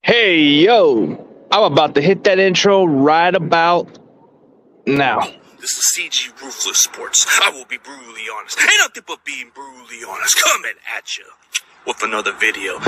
Hey, yo, I'm about to hit that intro right about now. This is CG Ruthless Sports. I will be brutally honest. Ain't nothing but being brutally honest. Coming at you with another video.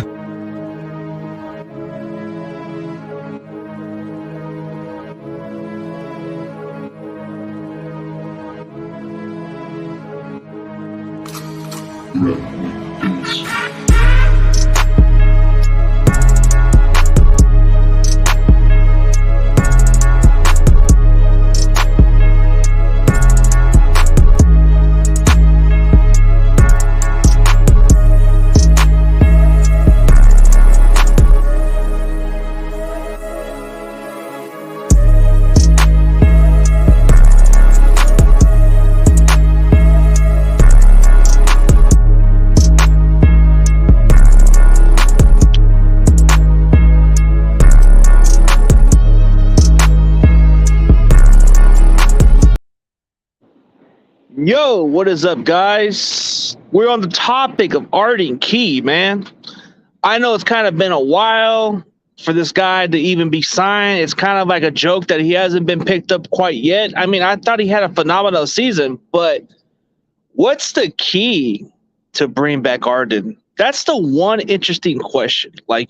Yo, what is up, guys? We're on the topic of Arden Key, man. I know it's kind of been a while for this guy to even be signed. It's kind of like a joke that he hasn't been picked up quite yet. I mean, I thought he had a phenomenal season, but what's the key to bring back Arden? That's the one interesting question. I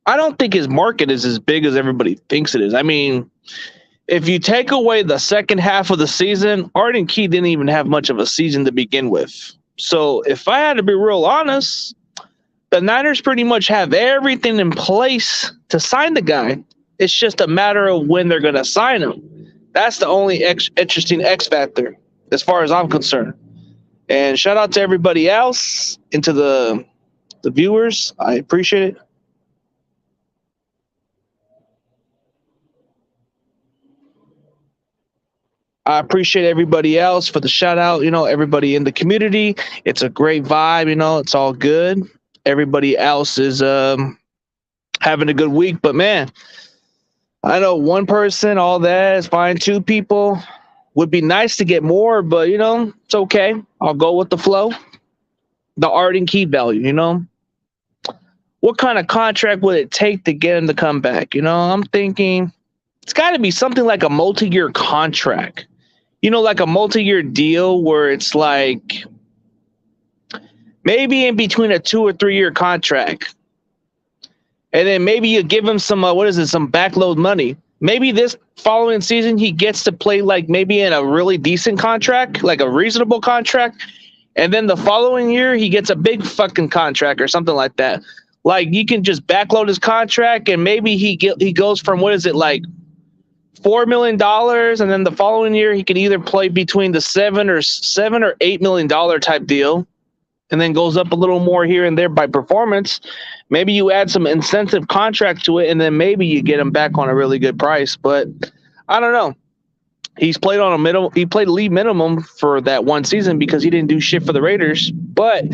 don't think his market is as big as everybody thinks it is. I mean, if you take away the second half of the season, Arden Key didn't even have much of a season to begin with. So if I had to be real honest, the Niners pretty much have everything in place to sign the guy. It's just a matter of when they're going to sign him. That's the only interesting X factor as far as I'm concerned. And shout out to everybody else and to the viewers. I appreciate it. I appreciate everybody else for the shout out, everybody in the community. It's a great vibe, it's all good. Everybody else is having a good week, but man, I know one person, all that is fine. Two people would be nice to get more, but it's okay. I'll go with the flow. The Arden Key value, what kind of contract would it take to get him to come back? I'm thinking it's got to be something like a multi-year contract. Like a multi-year deal where it's like maybe in between a 2 or 3 year contract. And then maybe you give him some, some backload money. Maybe this following season he gets to play like maybe in a really decent contract, like a reasonable contract. And then the following year he gets a big fucking contract or something like that. Like you can just backload his contract and maybe he goes from like $4 million, and then the following year he can either play between the $7 or $8 million type deal, and then goes up a little more here and there by performance. Maybe you add some incentive contract to it, and then maybe you get him back on a really good price. But I don't know. He's played on a middle. He played league minimum for that one season because he didn't do shit for the Raiders. But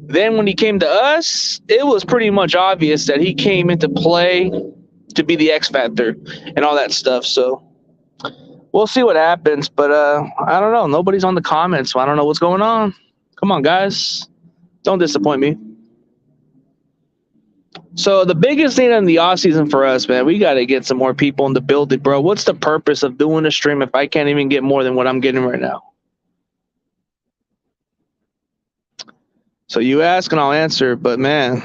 then when he came to us, it was pretty much obvious that he came into play to be the X factor and all that stuff. So we'll see what happens, but I don't know. Nobody's on the comments, so I don't know what's going on. Come on, guys. Don't disappoint me. So the biggest thing in the offseason for us, man, we got to get some more people in the building, bro. What's the purpose of doing a stream if I can't even get more than what I'm getting right now? So you ask and I'll answer, but man,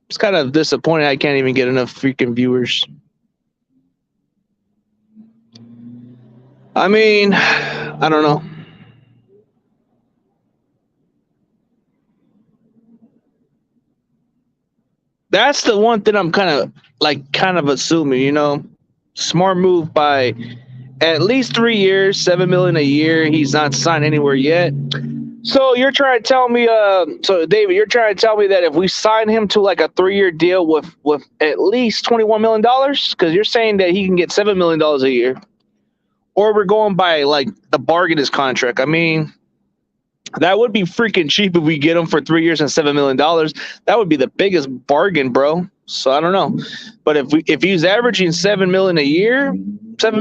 it's kind of disappointing I can't even get enough freaking viewers. I mean, I don't know. That's the one thing I'm kind of assuming, smart move by at least 3 years, $7 million a year. He's not signed anywhere yet. So you're trying to tell me, David, you're trying to tell me that if we sign him to like a 3 year deal with at least $21 million, because you're saying that he can get $7 million a year, or we're going by like the bargain his contract. I mean, that would be freaking cheap if we get him for 3 years and $7 million. That would be the biggest bargain, bro. So I don't know, but if he's averaging $7 million a year, so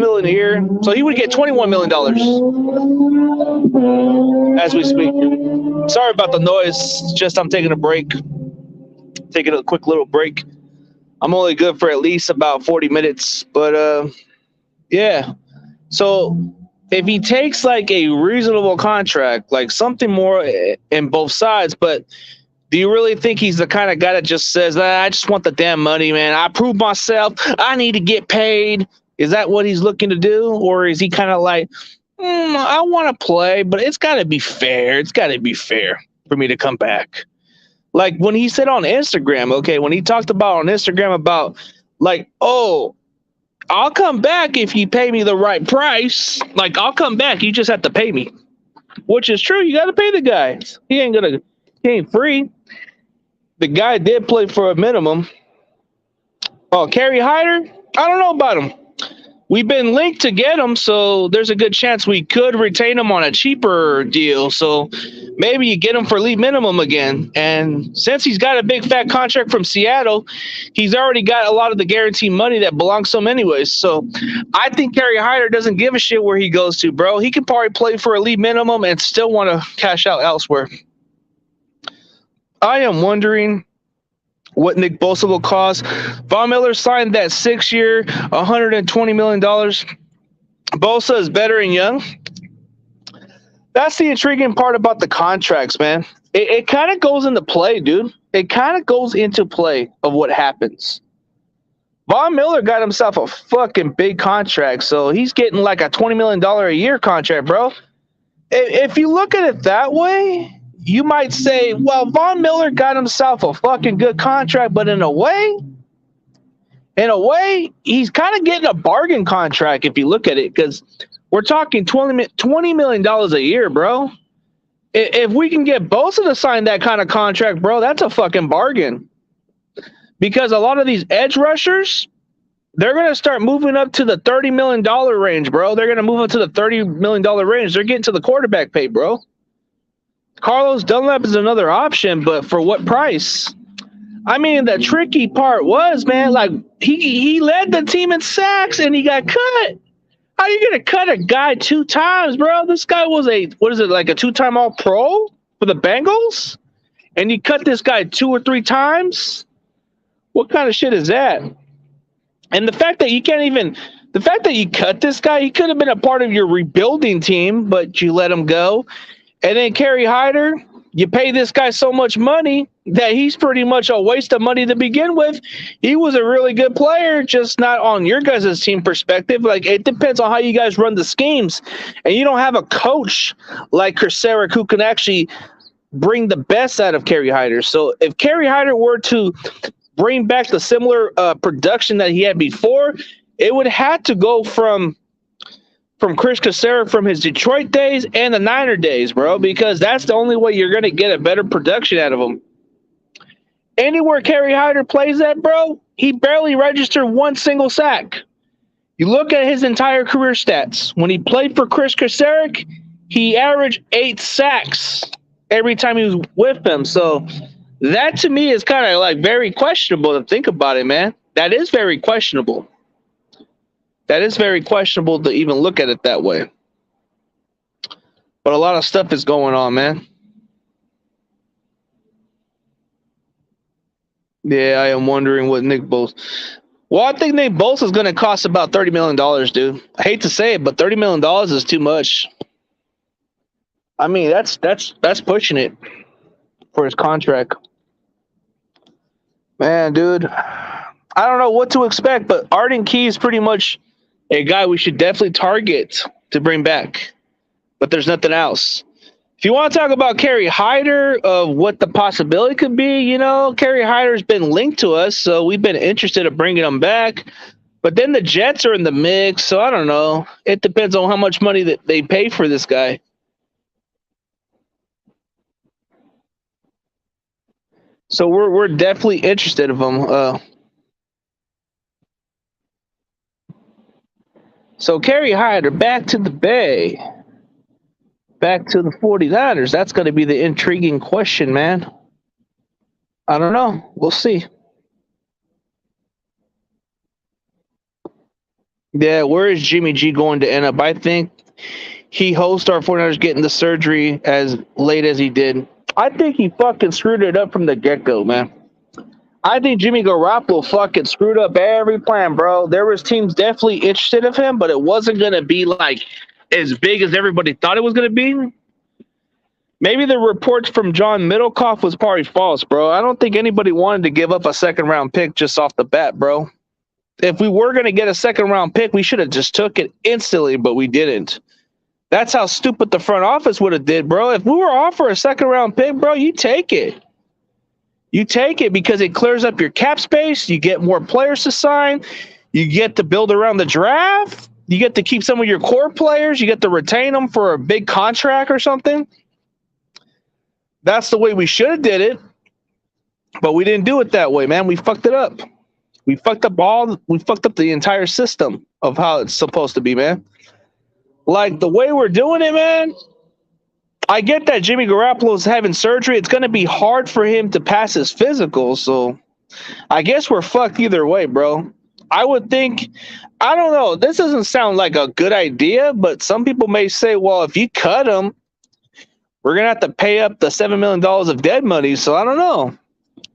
he would get $21 million as we speak. Sorry about the noise. Just I'm taking a break, taking a quick little break. I'm only good for at least about 40 minutes. But yeah. So if he takes like a reasonable contract, like something more in both sides, but do you really think he's the kind of guy that just says, I just want the damn money, man. I proved myself. I need to get paid. Is that what he's looking to do? Or is he kind of like, I want to play, but it's got to be fair. It's got to be fair for me to come back. Like when he said on Instagram, okay, when he talked about on Instagram about like, oh, I'll come back if you pay me the right price. Like, I'll come back. You just have to pay me, which is true. You got to pay the guy. He ain't free. The guy did play for a minimum. Oh, Kerry Hyder? I don't know about him. We've been linked to get him, so there's a good chance we could retain him on a cheaper deal. So maybe you get him for league minimum again. And since he's got a big fat contract from Seattle, he's already got a lot of the guaranteed money that belongs to him anyways. So I think Kerry Hyder doesn't give a shit where he goes to, bro. He can probably play for a league minimum and still want to cash out elsewhere. I am wondering what Nick Bosa will cost. Von Miller signed that 6-year, $120 million. Bosa is better and young. That's the intriguing part about the contracts, man. It kind of goes into play, dude. It kind of goes into play of what happens. Von Miller got himself a fucking big contract, so he's getting like a $20 million a year contract, bro. If you look at it that way, you might say, well, Von Miller got himself a fucking good contract, but in a way, he's kind of getting a bargain contract if you look at it, because we're talking $20 million a year, bro. If we can get Bosa to sign that kind of contract, bro, that's a fucking bargain. Because a lot of these edge rushers, they're going to start moving up to the $30 million range, bro. They're going to move up to the $30 million range. They're getting to the quarterback pay, bro. Carlos Dunlap is another option, but for what price? I mean, the tricky part was, man, like he led the team in sacks and he got cut. How are you going to cut a guy 2 times, bro? This guy was a 2-time All-Pro for the Bengals? And you cut this guy 2 or 3 times? What kind of shit is that? And the fact that you cut this guy, he could have been a part of your rebuilding team, but you let him go. And then Kerry Hyder, you pay this guy so much money that he's pretty much a waste of money to begin with. He was a really good player, just not on your guys' team perspective. Like, it depends on how you guys run the schemes. And you don't have a coach like Kraseric who can actually bring the best out of Kerry Hyder. So if Kerry Hyder were to bring back the similar production that he had before, it would have to go from Chris Kraseric from his Detroit days and the Niner days, bro, because that's the only way you're going to get a better production out of him. Anywhere Kerry Hyder plays at, bro, he barely registered 1 single sack. You look at his entire career stats. When he played for Chris Kraseric, he averaged 8 sacks every time he was with him. So that to me is kind of like very questionable to think about it, man. That is very questionable. That is very questionable to even look at it that way. But a lot of stuff is going on, man. Yeah, I am wondering what Nick Bosa. Well, I think Nick Bosa is going to cost about $30 million, dude. I hate to say it, but $30 million is too much. I mean, that's pushing it for his contract. Man, dude, I don't know what to expect, but Arden Key is pretty much a guy we should definitely target to bring back. But there's nothing else. If you want to talk about Kerry Hyder, of what the possibility could be, you know, Kerry Hyder's been linked to us, so we've been interested in bringing him back. But then the Jets are in the mix, so I don't know. It depends on how much money that they pay for this guy. So we're definitely interested in him. So Kerry Hyder back to the Bay. Back to the 49ers. That's going to be the intriguing question, man. I don't know. We'll see. Yeah, where is Jimmy G going to end up? I think he hopes our 49ers getting the surgery as late as he did. I think he fucking screwed it up from the get-go, man. I think Jimmy Garoppolo fucking screwed up every plan, bro. There was teams definitely interested of him, but it wasn't gonna be like as big as everybody thought it was gonna be. Maybe the reports from John Middlecoff was probably false, bro. I don't think anybody wanted to give up a second round pick just off the bat, bro. If we were gonna get a second round pick, we should have just took it instantly, but we didn't. That's how stupid the front office would have did, bro. If we were offered a second round pick, bro, you take it. You take it because it clears up your cap space. You get more players to sign. You get to build around the draft. You get to keep some of your core players. You get to retain them for a big contract or something. That's the way we should have did it, but we didn't do it that way, man. We fucked it up. We fucked up the entire system of how it's supposed to be, man. Like the way we're doing it, man. I get that Jimmy Garoppolo's having surgery. It's going to be hard for him to pass his physical, so I guess we're fucked either way, bro. I would think, I don't know. This doesn't sound like a good idea, but some people may say, well, if you cut him, we're going to have to pay up the $7 million of dead money. So I don't know.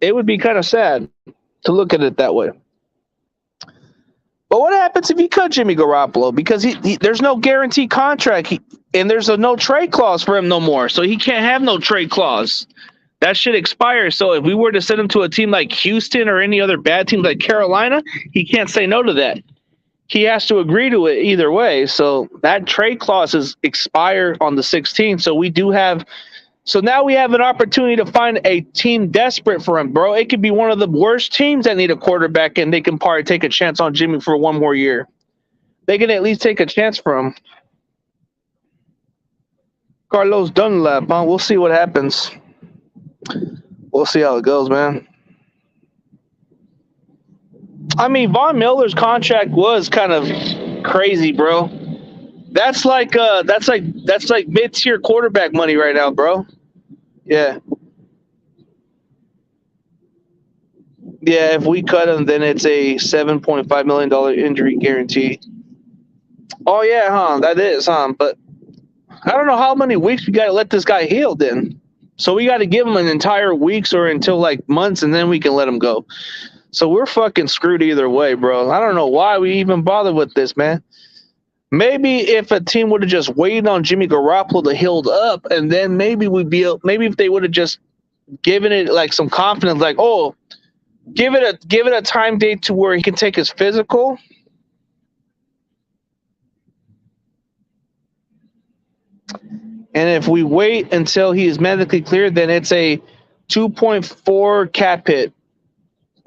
It would be kind of sad to look at it that way. But what happens if you cut Jimmy Garoppolo? Because there's no guaranteed contract, and there's a no trade clause for him no more. So he can't have no trade clause. That shit expires. So if we were to send him to a team like Houston or any other bad team like Carolina, he can't say no to that. He has to agree to it either way. So that trade clause is expire on the 16th. So now we have an opportunity to find a team desperate for him, bro. It could be one of the worst teams that need a quarterback, and they can probably take a chance on Jimmy for one more year. They can at least take a chance for him. Carlos Dunlap, huh? We'll see what happens. We'll see how it goes, man. I mean, Von Miller's contract was kind of crazy, bro. That's like mid-tier quarterback money right now, bro. Yeah. Yeah, if we cut him, then it's a $7.5 million injury guarantee. Oh, yeah, huh? That is, huh? But I don't know how many weeks we got to let this guy heal then. So we got to give him an entire weeks or until like months, and then we can let him go. So we're fucking screwed either way, bro. I don't know why we even bothered with this, man. Maybe if a team would have just waited on Jimmy Garoppolo to heal up, and then maybe if they would have just given it like some confidence, like, oh, give it a time date to where he can take his physical. And if we wait until he is medically cleared, then it's a 2.4 cap hit.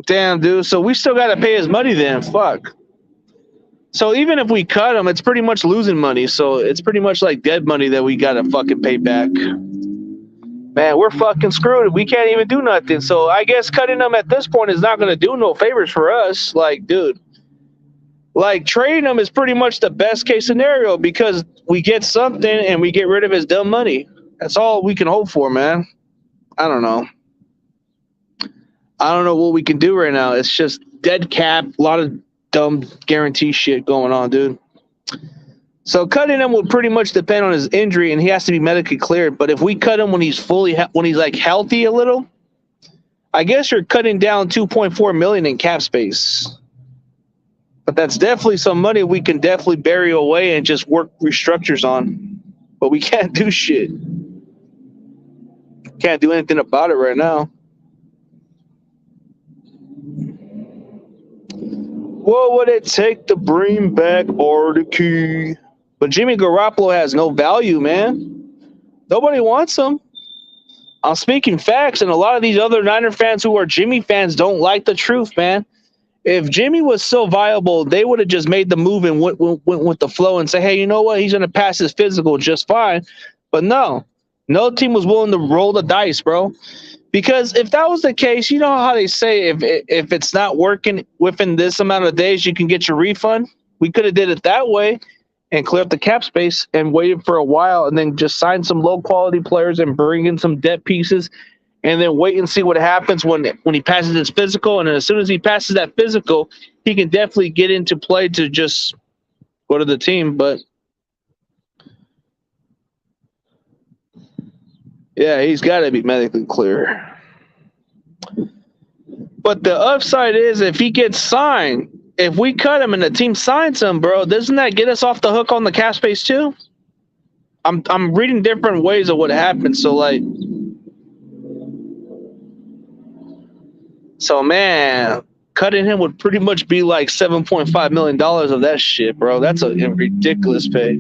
Damn, dude. So we still got to pay his money then. Fuck. So even if we cut him, it's pretty much losing money. So it's pretty much like dead money that we got to fucking pay back. Man, we're fucking screwed. We can't even do nothing. So I guess cutting him at this point is not going to do no favors for us. Like, dude. Like, trading him is pretty much the best case scenario because we get something and we get rid of his dumb money. That's all we can hope for, man. I don't know. I don't know what we can do right now. It's just dead cap, a lot of dumb guarantee shit going on, dude. So cutting him will pretty much depend on his injury, and he has to be medically cleared. But if we cut him when he's like healthy a little, I guess you're cutting down $2.4 million in cap space. But that's definitely some money we can definitely bury away and just work restructures on. But we can't do shit. Can't do anything about it right now. What would it take to bring back Arden Key? But Jimmy Garoppolo has no value, man. Nobody wants him. I'm speaking facts, and a lot of these other Niner fans who are Jimmy fans don't like the truth, man. If Jimmy was so viable, they would have just made the move and went with the flow and say, hey, you know what? He's going to pass his physical just fine. But no team was willing to roll the dice, bro. Because if that was the case, you know how they say if it's not working within this amount of days, you can get your refund. We could have did it that way and clear up the cap space and waited for a while and then just sign some low-quality players and bring in some debt pieces and then wait and see what happens when he passes his physical. And as soon as he passes that physical, he can definitely get into play to just go to the team. But, yeah, he's got to be medically clear. But the upside is if he gets signed, if we cut him and the team signs him, bro, doesn't that get us off the hook on the cap space too? I'm reading different ways of what happened. So man, cutting him would pretty much be like $7.5 million of that shit, bro. That's a ridiculous pay.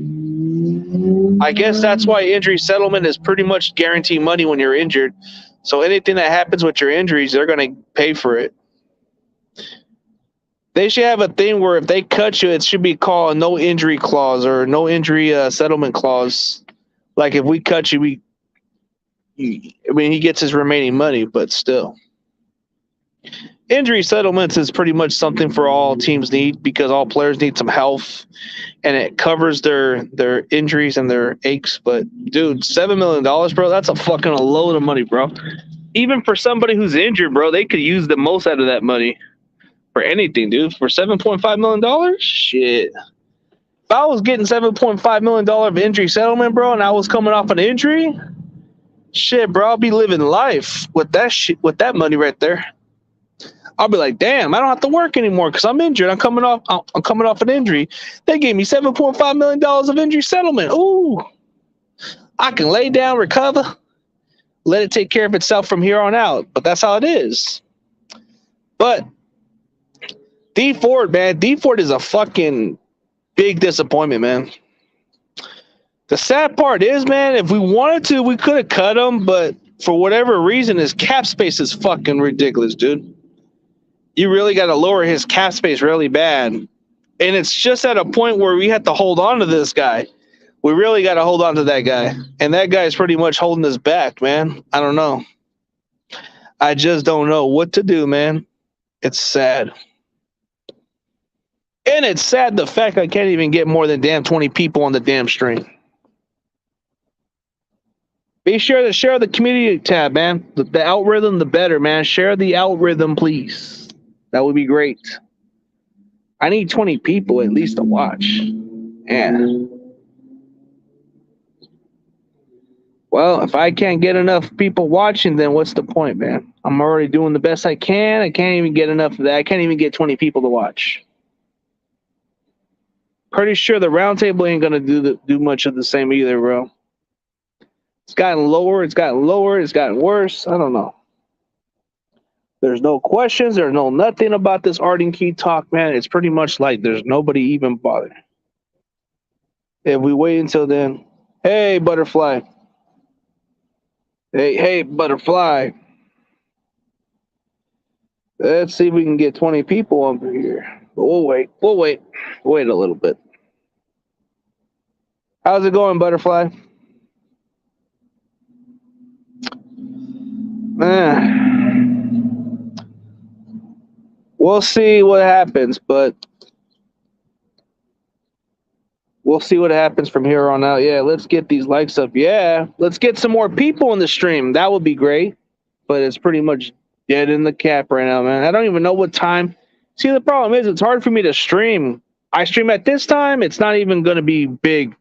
I guess that's why injury settlement is pretty much guaranteed money when you're injured. So anything that happens with your injuries, they're going to pay for it. They should have a thing where if they cut you, it should be called a no injury clause or no injury settlement clause. Like if we cut you, he gets his remaining money, but still. Injury settlements is pretty much something for all teams need because all players need some health and it covers their injuries and their aches. But dude, $7 million, bro, that's a fucking load of money, bro. Even for somebody who's injured, bro, they could use the most out of that money for anything, dude. For $7.5 million, shit. If I was getting $7.5 million of injury settlement, bro, and I was coming off an injury, shit, bro, I'll be living life with that shit, with that money right there. I'll be like, damn, I don't have to work anymore because I'm injured. I'm coming off an injury. They gave me $7.5 million of injury settlement. Ooh, I can lay down, recover, let it take care of itself from here on out. But that's how it is. But D Ford, man, D Ford is a fucking big disappointment, man. The sad part is, man, if we wanted to, we could have cut him, but for whatever reason, his cap space is fucking ridiculous, dude. You really got to lower his cap space really bad. And it's just at a point where we have to hold on to this guy. We really got to hold on to that guy. And that guy is pretty much holding us back, man. I don't know. I just don't know what to do, man. It's sad. And it's sad the fact I can't even get more than damn 20 people on the damn stream. Be sure to share the community tab, man. The algorithm, the better, man. Share the algorithm, please. That would be great. I need 20 people at least to watch. Man. Well, if I can't get enough people watching, then what's the point, man? I'm already doing the best I can. I can't even get enough of that. I can't even get 20 people to watch. Pretty sure the roundtable ain't gonna do much of the same either, bro. It's gotten lower. It's gotten lower. It's gotten worse. I don't know. There's no questions. There's no nothing about this Arden Key talk, man. It's pretty much like there's nobody even bothered. If we wait until then, hey, butterfly. Hey, butterfly. Let's see if we can get 20 people over here. But we'll wait. Wait a little bit. How's it going, butterfly? We'll see what happens, but we'll see what happens from here on out. Yeah, let's get these likes up. Yeah, let's get some more people in the stream. That would be great, but it's pretty much dead in the cap right now, man. I don't even know what time. See, the problem is it's hard for me to stream. I stream at this time, it's not even going to be big.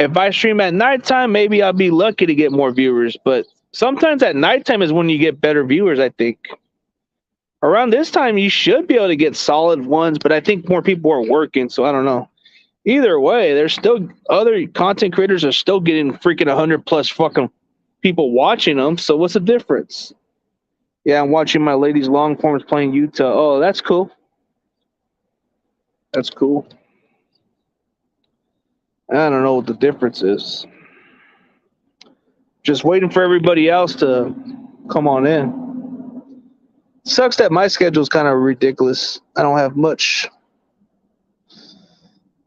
If I stream at nighttime, maybe I'll be lucky to get more viewers, but sometimes at nighttime is when you get better viewers, I think. Around this time, you should be able to get solid ones, but I think more people are working, so I don't know. Either way, there's still other content creators are still getting freaking 100+ fucking people watching them, so what's the difference? Yeah, I'm watching my ladies long forms playing Utah. Oh, that's cool. That's cool. I don't know what the difference is. Just waiting for everybody else to come on in. Sucks that my schedule is kind of ridiculous. I don't have much.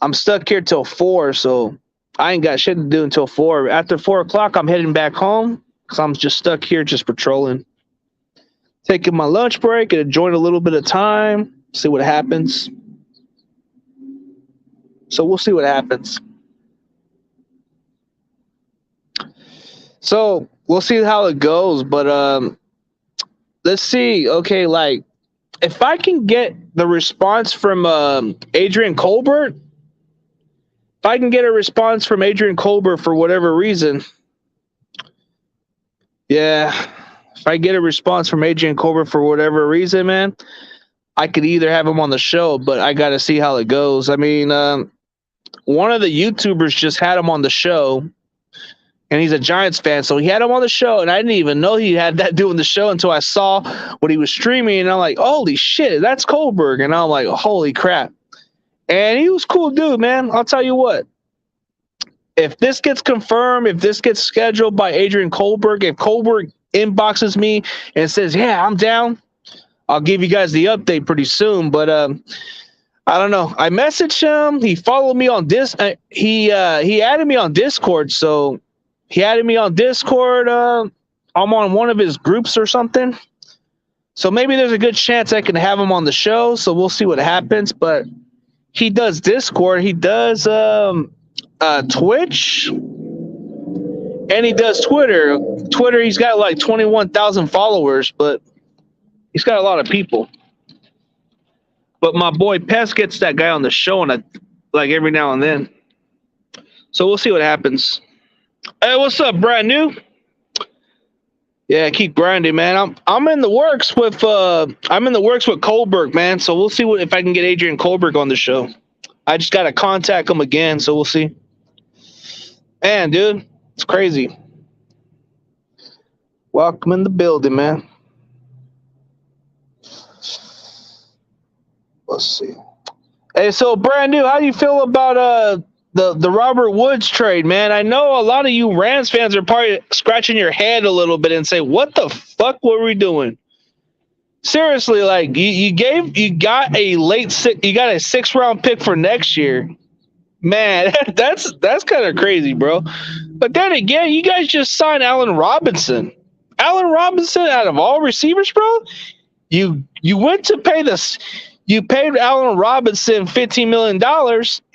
I'm stuck here till 4, so I ain't got shit to do until 4. After 4 o'clock, I'm heading back home because I'm just stuck here just patrolling. Taking my lunch break and enjoying a little bit of time. See what happens. So we'll see what happens. So we'll see how it goes, but let's see. Okay, like if I can get the response from Adrian Colbert, if I can get a response from Adrian Colbert for whatever reason, yeah, If I get a response from Adrian Colbert for whatever reason, man, I could either have him on the show, but I got to see how it goes. I mean, one of the YouTubers just had him on the show, and he's a Giants fan, so he had him on the show, and I didn't even know he had that doing the show until I saw what he was streaming, and I'm like, holy shit, that's Colbert, and I'm like, holy crap. And he was cool dude, man. I'll tell you what. If this gets confirmed, if this gets scheduled by Adrian Colbert, if Colbert inboxes me and says, yeah, I'm down, I'll give you guys the update pretty soon. But I don't know. I messaged him. He followed me on this. He added me on Discord. So he added me on Discord. I'm on one of his groups or something. So maybe there's a good chance I can have him on the show. So we'll see what happens. But he does Discord. He does Twitch. And he does Twitter. Twitter, he's got like 21,000 followers, but he's got a lot of people. But my boy Pest gets that guy on the show, and like every now and then. So we'll see what happens. Hey, what's up, brand new? Yeah, keep grinding, man. I'm in the works with Colbert, man. So we'll see if I can get Adrian Colbert on the show. I just gotta contact him again, so we'll see. Man, dude, it's crazy. Welcome in the building, man. Let's see. Hey, so brand new, how do you feel about the Robert Woods trade, man? I know a lot of you Rams fans are probably scratching your head a little bit and say, "What the fuck were we doing?" Seriously, like you got a 6th-round pick for next year. Man, that's kind of crazy, bro. But then again, you guys just signed Allen Robinson. Allen Robinson, out of all receivers, bro, you went to pay this. You paid Allen Robinson $15 million,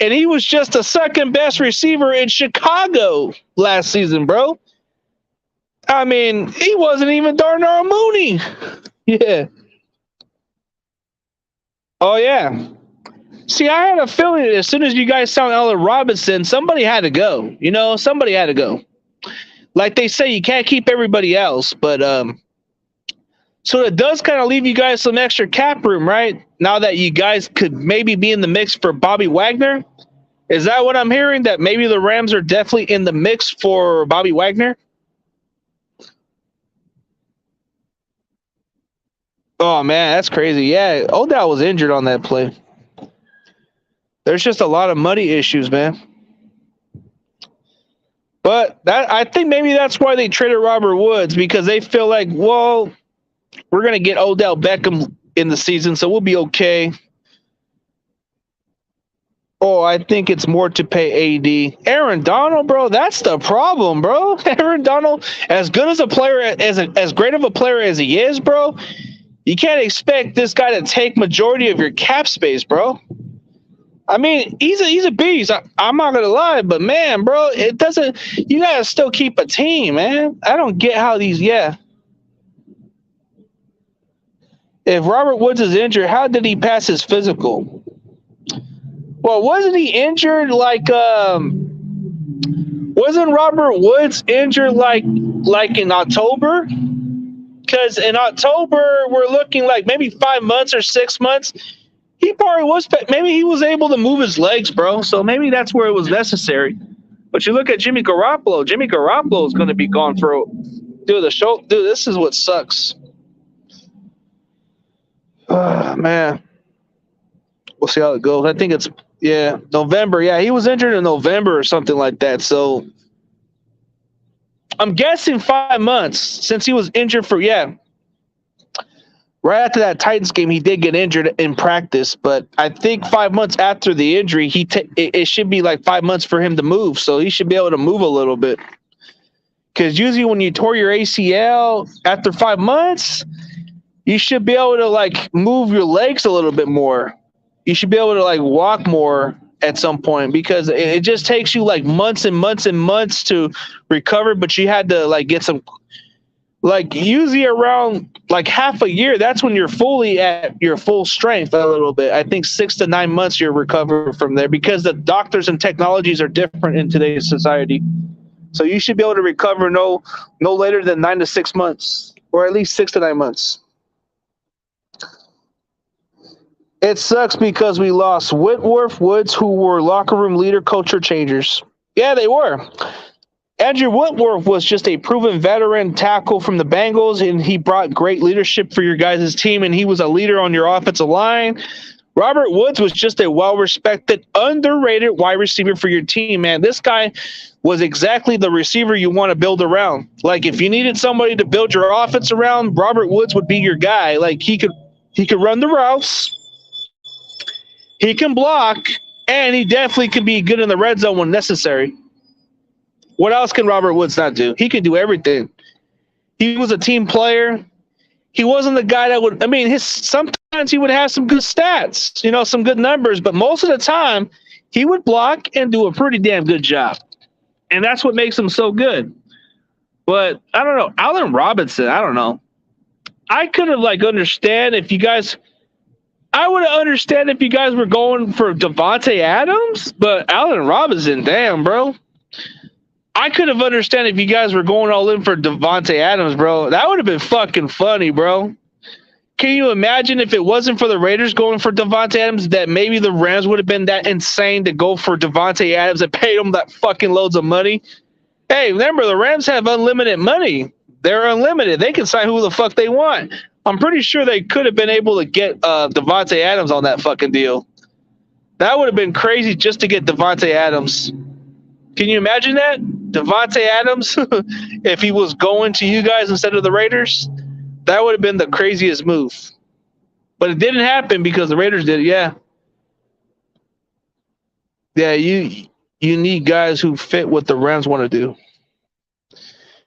and he was just the second best receiver in Chicago last season, bro. I mean, he wasn't even Darnell Mooney. Yeah. Oh, yeah. See, I had a feeling that as soon as you guys signed Allen Robinson, somebody had to go. You know, somebody had to go. Like they say, you can't keep everybody else, but so it does kind of leave you guys some extra cap room, right? Now that you guys could maybe be in the mix for Bobby Wagner. Is that what I'm hearing? That maybe the Rams are definitely in the mix for Bobby Wagner? Oh, man, that's crazy. Yeah, Odell was injured on that play. There's just a lot of money issues, man. But I think maybe that's why they traded Robert Woods, because they feel like, well, we're going to get Odell Beckham in the season, so we'll be okay. Oh, I think it's more to pay AD. Aaron Donald, bro, that's the problem, bro. Aaron Donald, as good as a player, as great of a player as he is, bro, you can't expect this guy to take majority of your cap space, bro. I mean, he's a beast. I'm not gonna lie, but man, bro, it doesn't. You gotta still keep a team, man. I don't get how these. Yeah. If Robert Woods is injured, how did he pass his physical? Well, wasn't he injured like? Wasn't Robert Woods injured like in October? Because in October we're looking like maybe 5 months or 6 months. He probably was. Maybe he was able to move his legs, bro. So maybe that's where it was necessary. But you look at Jimmy Garoppolo. Jimmy Garoppolo is going to be gone for. Dude, this is what sucks. Man, we'll see how it goes. I think it's November. Yeah, he was injured in November or something like that. So I'm guessing 5 months since he was injured for Right after that Titans game, he did get injured in practice, but I think 5 months after the injury, it should be like 5 months for him to move, so he should be able to move a little bit. Because usually when you tore your ACL after 5 months, you should be able to like move your legs a little bit more. You should be able to like walk more at some point, because it just takes you like months and months and months to recover, but you had to like get some. Like usually around like half a year, that's when you're fully at your full strength a little bit. I think 6 to 9 months you're recovered from there, because the doctors and technologies are different in today's society. So you should be able to recover no later than 9 to 6 months. or at least 6 to 9 months. It sucks because we lost Whitworth, Woods, who were locker room leader, culture changers. Yeah, they were. Andrew Whitworth was just a proven veteran tackle from the Bengals, and he brought great leadership for your guys' team, and he was a leader on your offensive line. Robert Woods was just a well-respected, underrated wide receiver for your team, man. This guy was exactly the receiver you want to build around. Like, if you needed somebody to build your offense around, Robert Woods would be your guy. Like, he could run the routes, he can block, and he definitely can be good in the red zone when necessary. What else can Robert Woods not do? He can do everything. He was a team player. He wasn't the guy that would. I mean, sometimes he would have some good stats, some good numbers, but most of the time he would block and do a pretty damn good job, and that's what makes him so good. But I don't know, Allen Robinson. I don't know. I could have understand if you guys. I would have understand if you guys were going for Devontae Adams, but Allen Robinson, damn, bro. I could have understand if you guys were going all in for Devontae Adams, bro. That would have been fucking funny, bro. Can you imagine if it wasn't for the Raiders going for Devontae Adams, that maybe the Rams would have been that insane to go for Devontae Adams and pay them that fucking loads of money? Hey, remember, the Rams have unlimited money. They're unlimited. They can sign who the fuck they want. I'm pretty sure they could have been able to get Devontae Adams on that fucking deal. That would have been crazy just to get Devontae Adams. Can you imagine that? Devontae Adams, if he was going to you guys instead of the Raiders, that would have been the craziest move. But it didn't happen because the Raiders did it, yeah. Yeah, you need guys who fit what the Rams want to do.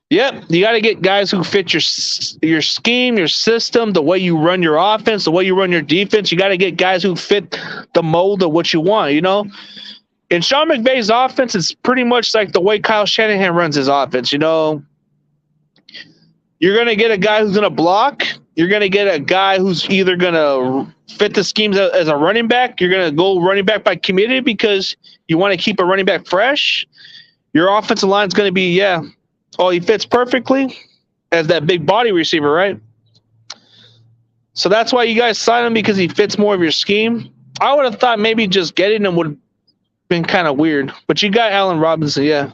Yep, you got to get guys who fit your scheme, your system, the way you run your offense, the way you run your defense. You got to get guys who fit the mold of what you want, And Sean McVay's offense is pretty much like the way Kyle Shanahan runs his offense. You're going to get a guy who's going to block. You're going to get a guy who's either going to fit the schemes as a running back. You're going to go running back by committee because you want to keep a running back fresh. Your offensive line is going to be, he fits perfectly as that big body receiver, right? So that's why you guys sign him, because he fits more of your scheme. I would have thought maybe just getting him would been kind of weird, but you got Allen Robinson. Yeah,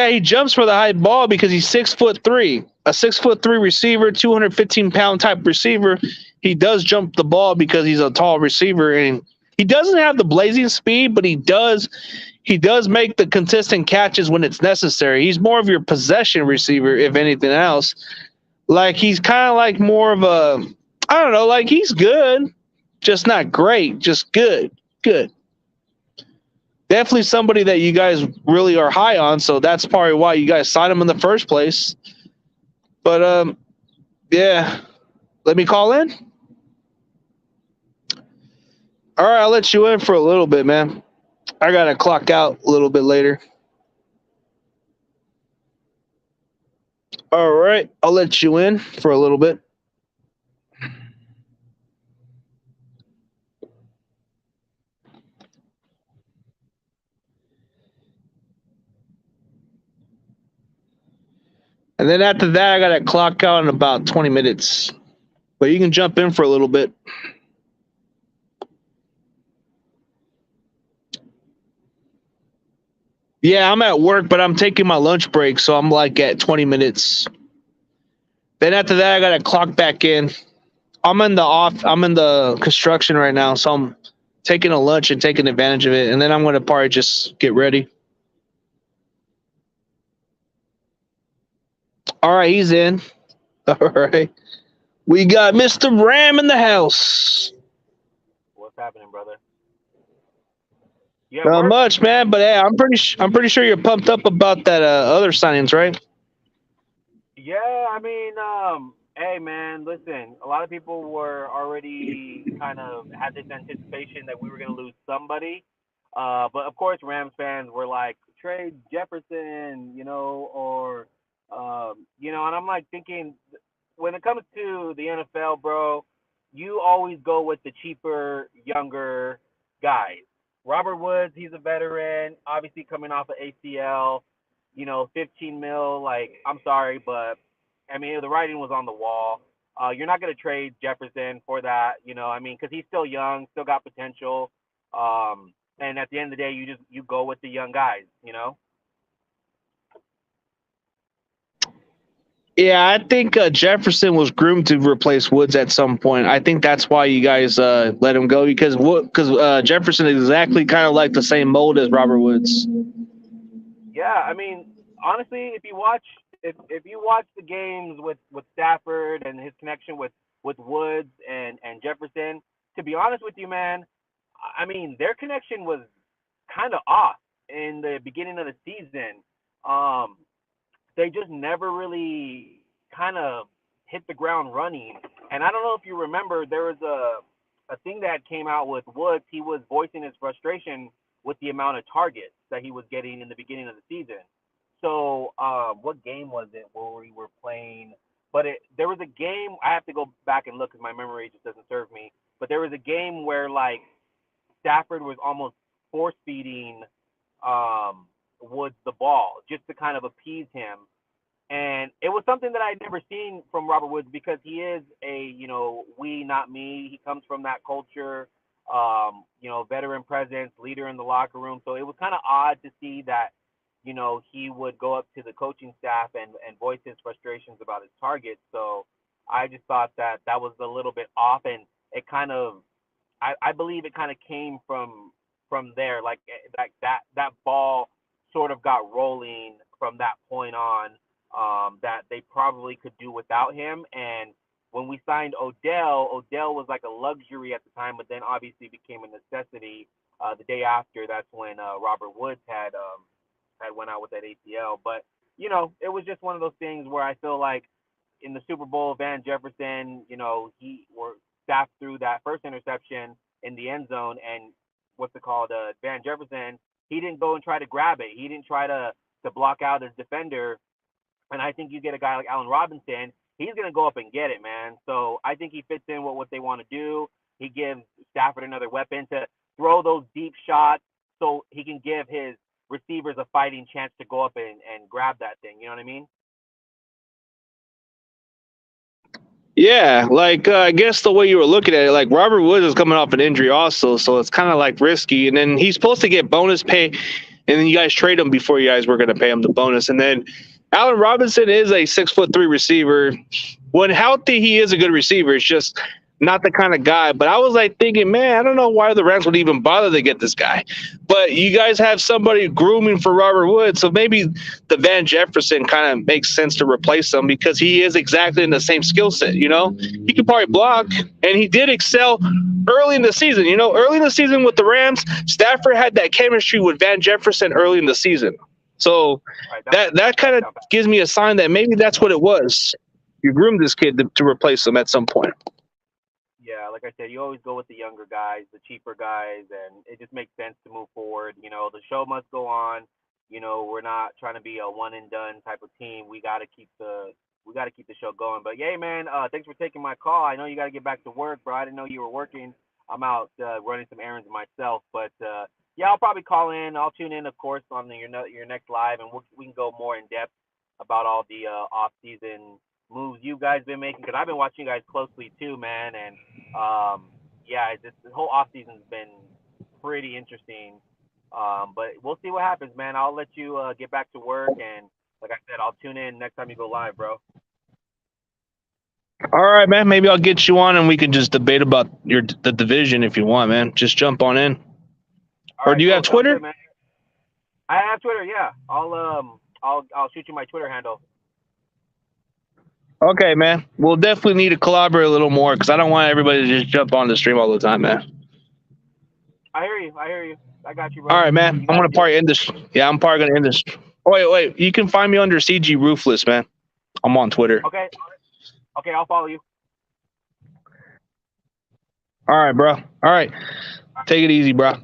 he jumps for the high ball because he's 6'3", a 6'3" receiver, 215-pound type receiver. He does jump the ball because he's a tall receiver, and he doesn't have the blazing speed, but he does make the consistent catches when it's necessary. He's more of your possession receiver, if anything else. Like, he's kind of like more of a, I don't know, like, he's good, just not great, just good. Definitely somebody that you guys really are high on, so that's probably why you guys signed him in the first place. But, yeah. Let me call in? All right, I'll let you in for a little bit, man. I got to clock out a little bit later. All right, I'll let you in for a little bit. And then after that, I got to clock out in about 20 minutes. But you can jump in for a little bit. Yeah, I'm at work, but I'm taking my lunch break, so I'm like at 20 minutes. Then after that, I got to clock back in. I'm in the construction right now, so I'm taking a lunch and taking advantage of it. And then I'm going to probably just get ready. All right, he's in. All right. We got Mr. Ram in the house. What's happening, brother? Not much, man. But hey, I'm pretty sure you're pumped up about that other signings, right? Yeah, I mean, hey, man, listen. A lot of people were already kind of had this anticipation that we were going to lose somebody. But of course, Rams fans were like, trade Jefferson, or, and I'm like thinking, when it comes to the NFL, bro, you always go with the cheaper, younger guys. Robert Woods, he's a veteran, obviously coming off of ACL, 15 mil. Like, I'm sorry, but I mean, the writing was on the wall. You're not going to trade Jefferson for that, I mean, because he's still young, still got potential. And at the end of the day, you go with the young guys. Yeah, I think Jefferson was groomed to replace Woods at some point. I think that's why you guys let him go because Jefferson is exactly kind of like the same mold as Robert Woods. Yeah, I mean, honestly, if you watch the games with Stafford and his connection with Woods and Jefferson, to be honest with you, man, I mean, their connection was kind of off in the beginning of the season. Um, they just never really kind of hit the ground running. And I don't know if you remember, there was a thing that came out with Woods. He was voicing his frustration with the amount of targets that he was getting in the beginning of the season. So, what game was it where we were playing? But there was a game. I have to go back and look because my memory just doesn't serve me. But there was a game where like Stafford was almost force feeding Woods the ball just to kind of appease him. And it was something that I'd never seen from Robert Woods because he is we, not me. He comes from that culture, veteran presence, leader in the locker room. So it was kind of odd to see that, he would go up to the coaching staff and voice his frustrations about his targets. So I just thought that was a little bit off. And it kind of, I believe it kind of came from there. Like that ball sort of got rolling from that point on. That they probably could do without him. And when we signed Odell was like a luxury at the time, but then obviously became a necessity the day after. That's when Robert Woods had went out with that ACL. But it was just one of those things where I feel like in the Super Bowl, Van Jefferson, Staff threw that first interception in the end zone, and Van Jefferson, he didn't go and try to grab it. He didn't try to block out his defender. And I think you get a guy like Allen Robinson, he's going to go up and get it, man. So I think he fits in with what they want to do. He gives Stafford another weapon to throw those deep shots so he can give his receivers a fighting chance to go up and grab that thing. You know what I mean? Yeah, like I guess the way you were looking at it, like Robert Woods is coming off an injury also, so it's kind of like risky. And then he's supposed to get bonus pay, and then you guys trade him before you guys were going to pay him the bonus. And then Allen Robinson is a 6'3" receiver. When healthy, he is a good receiver. It's just not the kind of guy. But I was like thinking, man, I don't know why the Rams would even bother to get this guy. But you guys have somebody grooming for Robert Woods, so maybe the Van Jefferson kind of makes sense to replace him because he is exactly in the same skill set. He could probably block, and he did excel early in the season. Early in the season with the Rams, Stafford had that chemistry with Van Jefferson early in the season. So that kind of gives me a sign that maybe that's what it was. You groomed this kid to replace him at some point. Yeah, like I said, you always go with the younger guys, the cheaper guys, and it just makes sense to move forward. The show must go on. We're not trying to be a one and done type of team. We got to keep the show going. But yeah, man, thanks for taking my call. I know you got to get back to work, bro. I didn't know you were working. I'm out running some errands myself, but yeah, I'll probably call in. I'll tune in, of course, on your next live, and we can go more in depth about all the off-season moves you guys been making, because I've been watching you guys closely too, man. And yeah, this whole off-season's been pretty interesting. But we'll see what happens, man. I'll let you get back to work, and like I said, I'll tune in next time you go live, bro. All right, man. Maybe I'll get you on, and we can just debate about the division if you want, man. Just jump on in. Or do you have Twitter? Good, man. I have Twitter. Yeah, I'll shoot you my Twitter handle. Okay, man. We'll definitely need to collaborate a little more because I don't want everybody to just jump on the stream all the time, man. I hear you. I got you, bro. All right, man. I'm gonna probably end this. Yeah, I'm probably gonna end this. Oh, wait. You can find me under CG Roofless, man. I'm on Twitter. Okay, I'll follow you. All right, bro. All right. Take it easy, bro.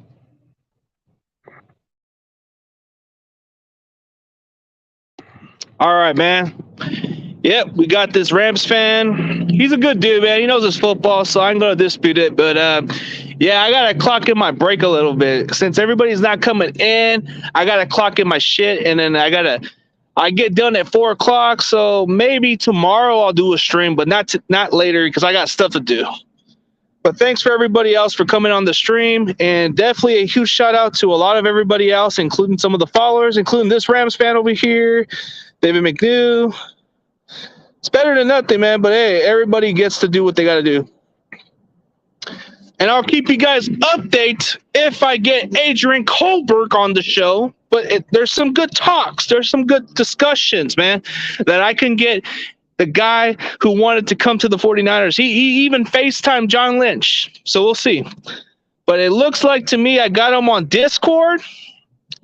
All right, man. Yep, we got this Rams fan. He's a good dude, man. He knows his football, so I'm going to dispute it. But, yeah, I got to clock in my break a little bit. Since everybody's not coming in, I got to clock in my shit, and then I got to I get done at 4 o'clock, so maybe tomorrow I'll do a stream, but not later because I got stuff to do. But thanks for everybody else for coming on the stream, and definitely a huge shout out to a lot of everybody else, including some of the followers, including this Rams fan over here, David McNew. It's better than nothing, man, but hey, everybody gets to do what they got to do. And I'll keep you guys update if I get Adrian Kohlberg on the show. But there's some good talks. There's some good discussions, man, that I can get the guy who wanted to come to the 49ers. He even FaceTimed John Lynch. So we'll see. But it looks like to me I got him on Discord,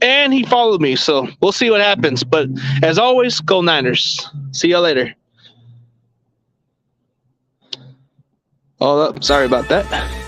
and he followed me. So we'll see what happens. But as always, go Niners. See you later. Oh, sorry about that.